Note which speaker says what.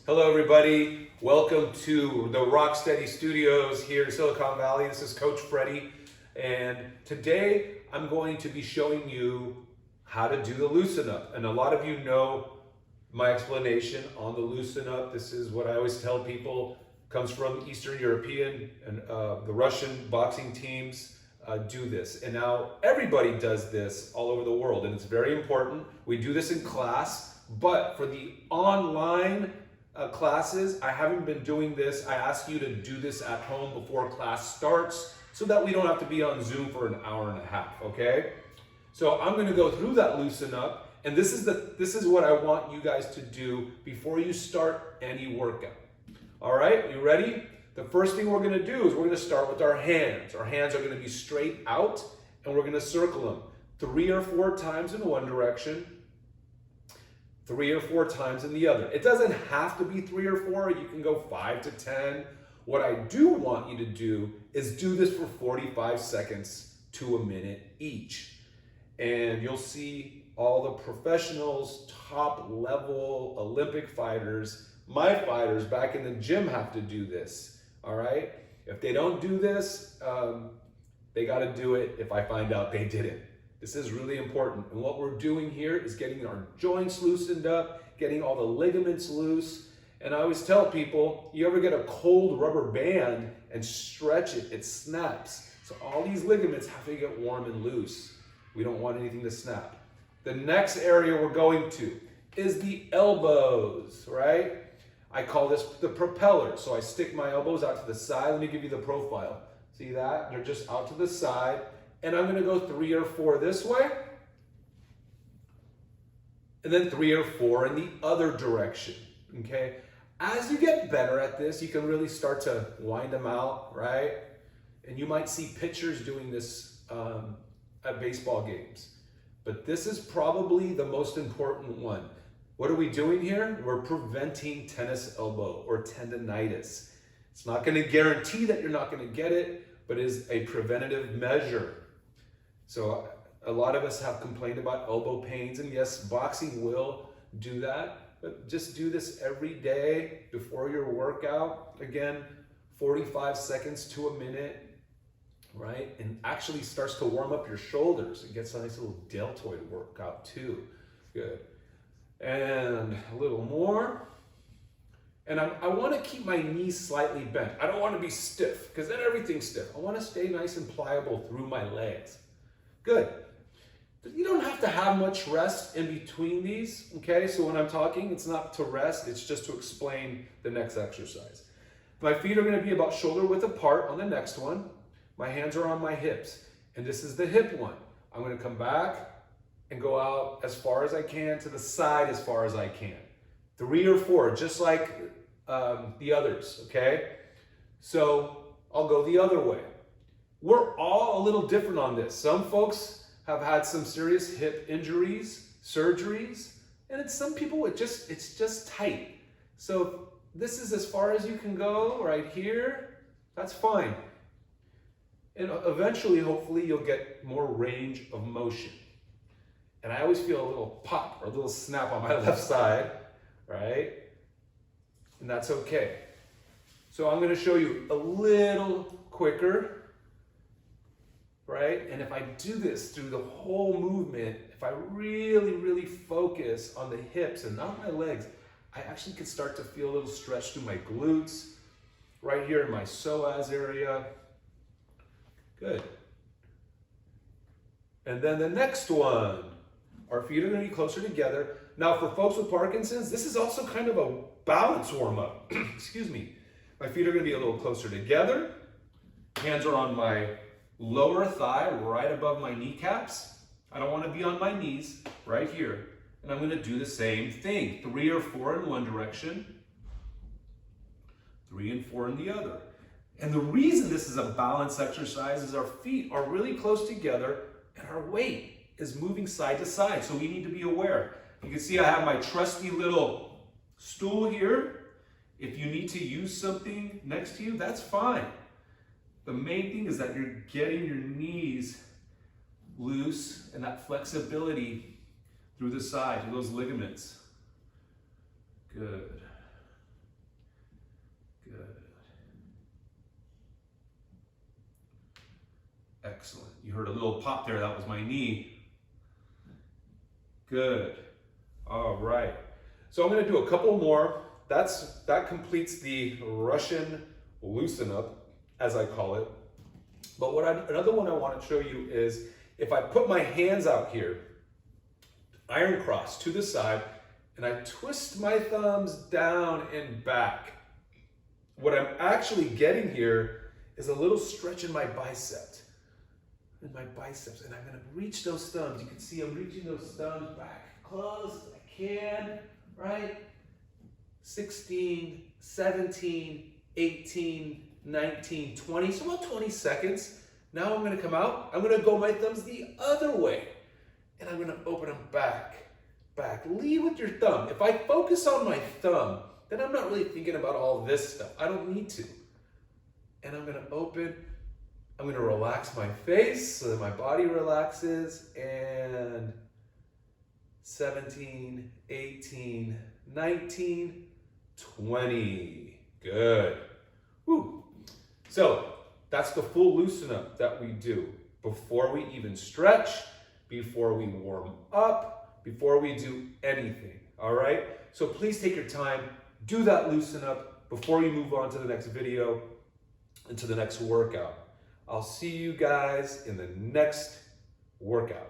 Speaker 1: Hello everybody, welcome to the Rocksteady Studios here in Silicon Valley. This is Coach Freddy, and today I'm going to be showing you how to do the loosen up. And a lot of you know my explanation on the loosen up. This is what I always tell people, comes from Eastern European and the Russian boxing teams do this. And now everybody does this all over the world, and it's very important. We do this in class, but for the online classes, I haven't been doing this. I ask you to do this at home before class starts so that we don't have to be on Zoom for an hour and a half, okay? So I'm gonna go through that loosen up, and this is what I want you guys to do before you start any workout. All right, you ready? The first thing we're gonna do is we're gonna start with our hands. Our hands are gonna be straight out, and we're gonna circle them 3 or 4 times in one direction, 3 or 4 times in the other. It doesn't have to be 3 or 4, you can go 5 to 10. What I do want you to do is do this for 45 seconds to a minute each. And you'll see all the professionals, top level Olympic fighters, my fighters back in the gym have to do this, all right? If they don't do this, they gotta do it if I find out they didn't. This is really important. And what we're doing here is getting our joints loosened up, getting all the ligaments loose. And I always tell people, you ever get a cold rubber band and stretch it, it snaps. So all these ligaments have to get warm and loose. We don't want anything to snap. The next area we're going to is the elbows, right? I call this the propeller. So I stick my elbows out to the side. Let me give you the profile. See that? They're just out to the side. And I'm gonna go 3 or 4 this way, and then 3 or 4 in the other direction, okay? As you get better at this, you can really start to wind them out, right? And you might see pitchers doing this at baseball games. But this is probably the most important one. What are we doing here? We're preventing tennis elbow or tendonitis. It's not gonna guarantee that you're not gonna get it, but is a preventative measure. So a lot of us have complained about elbow pains, and yes, boxing will do that, but just do this every day before your workout. Again, 45 seconds to a minute, right? And actually starts to warm up your shoulders. It gets a nice little deltoid workout too. Good. And a little more. And I want to keep my knees slightly bent. I don't want to be stiff, because then everything's stiff. I want to stay nice and pliable through my legs. Good. You don't have to have much rest in between these, okay? So when I'm talking, it's not to rest, it's just to explain the next exercise. My feet are gonna be about shoulder width apart on the next one. My hands are on my hips, and this is the hip one. I'm gonna come back and go out as far as I can, to the side as far as I can. 3 or 4, just like the others, okay? So I'll go the other way. We're all a little different on this. Some folks have had some serious hip injuries, surgeries, and some people it's just tight. So this is as far as you can go right here. That's fine. And eventually, hopefully, you'll get more range of motion. And I always feel a little pop or a little snap on my left side, right? And that's okay. So I'm going to show you a little quicker. Right? And if I do this through the whole movement, if I really, really focus on the hips and not my legs, I actually can start to feel a little stretch through my glutes, right here in my psoas area. Good. And then the next one, our feet are going to be closer together. Now for folks with Parkinson's, this is also kind of a balance warm-up. Excuse me. My feet are going to be a little closer together. Hands are on my lower thigh, right above my kneecaps. I don't want to be on my knees, right here. And I'm going to do the same thing. 3 or 4 in one direction, 3 and 4 in the other. And the reason this is a balance exercise is our feet are really close together and our weight is moving side to side. So we need to be aware. You can see I have my trusty little stool here. If you need to use something next to you, that's fine. The main thing is that you're getting your knees loose and that flexibility through the side, through those ligaments. Good. Excellent. You heard a little pop there. That was my knee. Good. All right. So I'm going to do a couple more. That completes the Russian loosen up, as I call it. But another one I want to show you is if I put my hands out here, iron cross to the side, and I twist my thumbs down and back. What I'm actually getting here is a little stretch in my bicep. And I'm gonna reach those thumbs. You can see I'm reaching those thumbs back close as I can, right? 16, 17, 18, 19, 20, so about 20 seconds. Now I'm gonna come out, I'm gonna go my thumbs the other way. And I'm gonna open them back. Lead with your thumb. If I focus on my thumb, then I'm not really thinking about all this stuff. I don't need to. And I'm gonna open, I'm gonna relax my face so that my body relaxes, and 17, 18, 19, 20. Good. Woo. So that's the full loosen up that we do before we even stretch, before we warm up, before we do anything, all right? So please take your time, do that loosen up before you move on to the next video and to the next workout. I'll see you guys in the next workout.